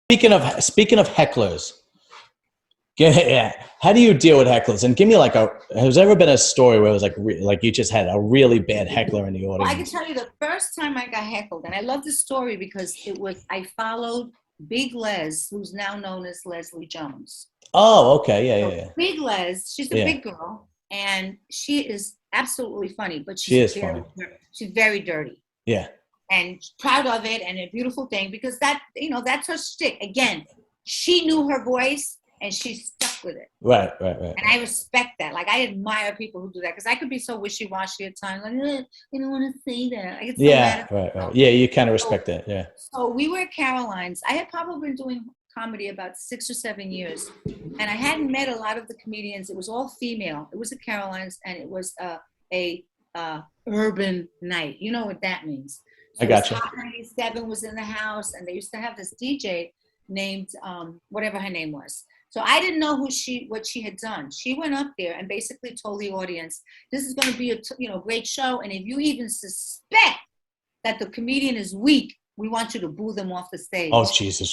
Speaking of hecklers, yeah, how do you deal with hecklers? And give me has there ever been a story where it was like you just had a really bad heckler in the Well, I can audience? tell you the first time I got heckled, and I love this story because I followed Big Les, who's now known as Leslie Jones. Oh, okay, yeah, So yeah, Big Les, she's a yeah, yeah. big girl, and she is absolutely funny, but She is funny. she's very dirty Yeah, and proud of it, and a beautiful thing because that's her shtick. Again, she knew her voice and she stuck with it. right, right, right. And I respect that. Like, I admire people who do that because I could be so wishy-washy at times. Like, I don't want to say that. I get so mad Yeah, at right, right. myself. Yeah, you kind of So, respect that. Yeah. so we were at Caroline's. I had probably been doing comedy about 6 or 7 years, and I hadn't met a lot of the comedians. It was all female. It was at Caroline's, and it was a urban night. You know what that means. I So it was gotcha. Hot 97 was in the house, and they used to have this DJ named whatever her name was. So I didn't know what she had done. She went up there and basically told the audience, "This is going to be a great show, and if you even suspect that the comedian is weak, we want you to boo them off the Oh, stage." Jesus.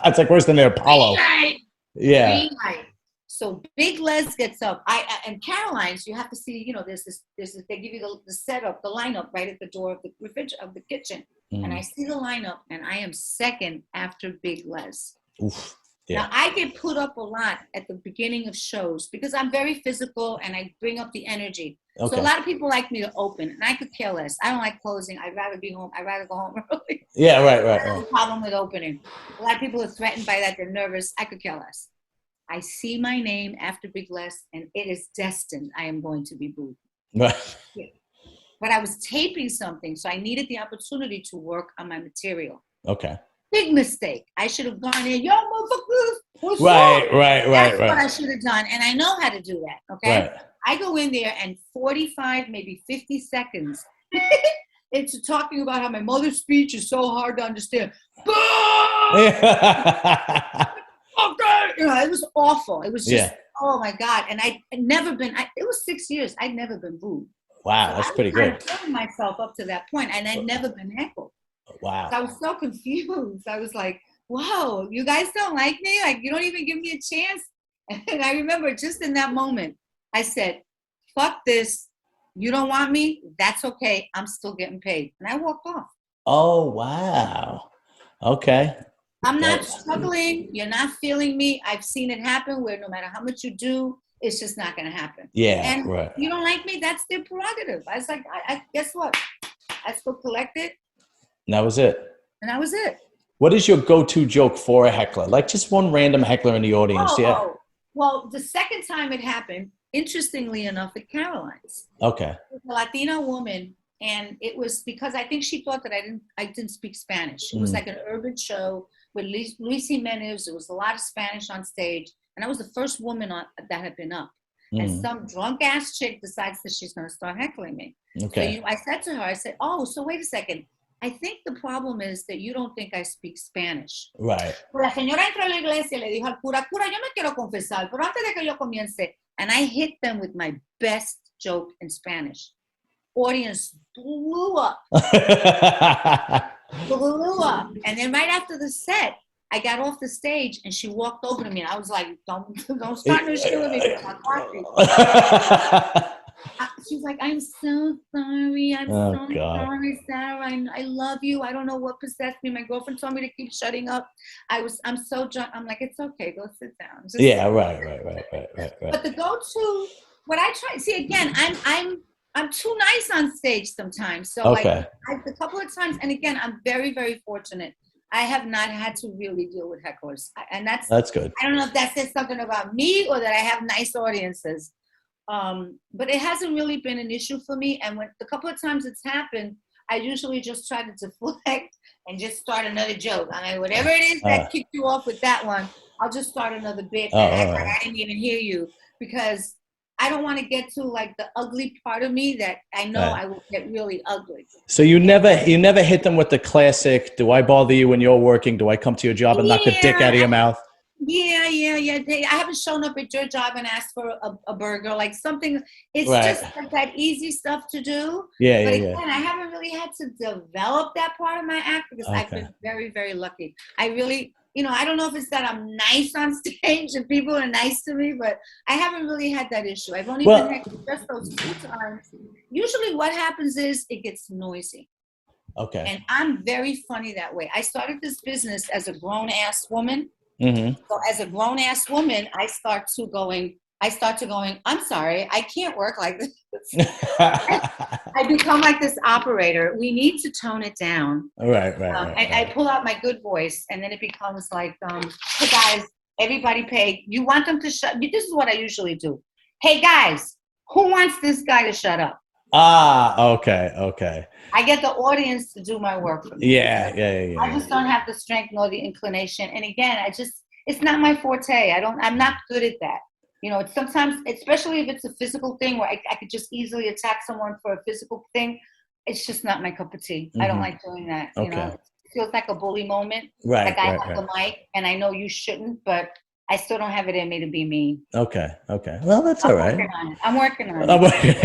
That's like worse than the Green Apollo. light, Yeah. green light. So Big Les gets up. And Caroline's, you have to see. There's this. They give you the setup, the lineup right at the door of the refrigerator of the kitchen, and I Mm. see the lineup, and I am second after Big Les. Oof. Now, Yeah. I get put up a lot at the beginning of shows because I'm very physical and I bring up the energy. So a Okay. lot of people like me to open, and I could care less. I don't like closing. I'd rather be home. I'd rather go home early. Yeah, right, I right, don't have right. a problem with opening. A lot of people are threatened by that. They're nervous. I could care less. I see my name after Big Les, and it is destined. I am going to be booed. Right. Yeah. But I was taping something, so I needed the opportunity to work on my material. Okay. Big mistake. I should have gone in, yo, motherfuckers, what's Right, up? right, right, That's what I right. should have done. And I know how to do that. Okay. Right. I go in there and 45, maybe 50 seconds into talking about how my mother's speech is so hard to understand. Okay. It was awful. It was just, Yeah. oh my God. And I'd never been, it was 6 years. I'd never been booed. Wow, So that's I was pretty kind good. of killing myself up to that point, and I'd never been heckled. Wow. So I was so confused. I was like, wow, you guys don't like me? Like, you don't even give me a chance? And I remember just in that moment, I said, fuck this. You don't want me? That's okay. I'm still getting paid. And I walked off. Oh, wow. Okay. I'm not That, struggling. You're not feeling me. I've seen it happen where no matter how much you do, it's just not going to happen. yeah, And right. you don't like me? That's their prerogative. I was like, I guess what? I still collected, And that was it. and that was it. What is your go-to joke for a heckler? Like just one random heckler in the audience. Yeah. Oh, well, the second time it happened, interestingly enough, at Caroline's, Okay. it was a Latina woman, and it was because I think she thought that I didn't speak Spanish. It was like an urban show with Luis Jimenez. There was a lot of Spanish on stage, and I was the first woman that had been up. And some drunk ass chick decides that she's going to start heckling me. Okay. So I said to her, I said, "Oh, so wait a second. I think the problem is that you don't think I speak Spanish." Right. La señora entró a la iglesia y le dijo al cura, "Cura, yo me quiero confesar, pero antes de que yo comience." And I hit them with my best joke in Spanish. Audience blew up. Blew up. And then right after the set, I got off the stage and she walked over to me and I was like, don't start no shit with me with my coffee. She's like, "I'm so sorry. I'm Oh, so God. sorry, Sarah. I love you. I don't know what possessed me. My girlfriend told me to keep shutting up. I'm so drunk." I'm like, "It's okay. Go sit down." Just Yeah, right. But the go-to, what I try, see again, I'm too nice on stage sometimes. So Okay. a couple of times, and again, I'm very, very fortunate. I have not had to really deal with hecklers, and That's good. I don't know if that says something about me or that I have nice audiences. But it hasn't really been an issue for me. And when the couple of times it's happened, I usually just try to deflect and just start another joke. I mean, whatever it is that kicked you off with that one, I'll just start another bit and act like I didn't even hear you, because I don't want to get to like the ugly part of me that I know I will get really ugly. So you never hit them with the classic, "Do I bother you when you're working? Do I come to your job and knock the dick out of your mouth?" Yeah. I haven't shown up at your job and asked for a burger, like something. It's Right. just like that easy stuff to do. Yeah, But yeah, again, yeah. I haven't really had to develop that part of my act because I've Okay. been very, very lucky. I really, I don't know if it's that I'm nice on stage and people are nice to me, but I haven't really had that issue. I've only been Well, heckled just those 2 times. Usually what happens is it gets noisy. okay. And I'm very funny that way. I started this business as a grown ass woman. Mm-hmm. So as a grown ass woman, I start to going, I'm sorry, I can't work like this. I become like this operator. We need to tone it down. I pull out my good voice, and then it becomes like, hey guys, everybody pay. You want them to shut? This is what I usually do. Hey guys, who wants this guy to shut up? Okay. I get the audience to do my work for me. I just don't have the strength nor the inclination. And again, it's not my forte. I'm not good at that. It's sometimes, especially if it's a physical thing where I could just easily attack someone for a physical thing. It's just not my cup of tea. I don't like doing that. Okay. It feels like a bully moment. Right, Like I right, have right. the mic and I know you shouldn't, but I still don't have it in me to be mean. Okay. Well, that's all right. I'm working on it. I'm working.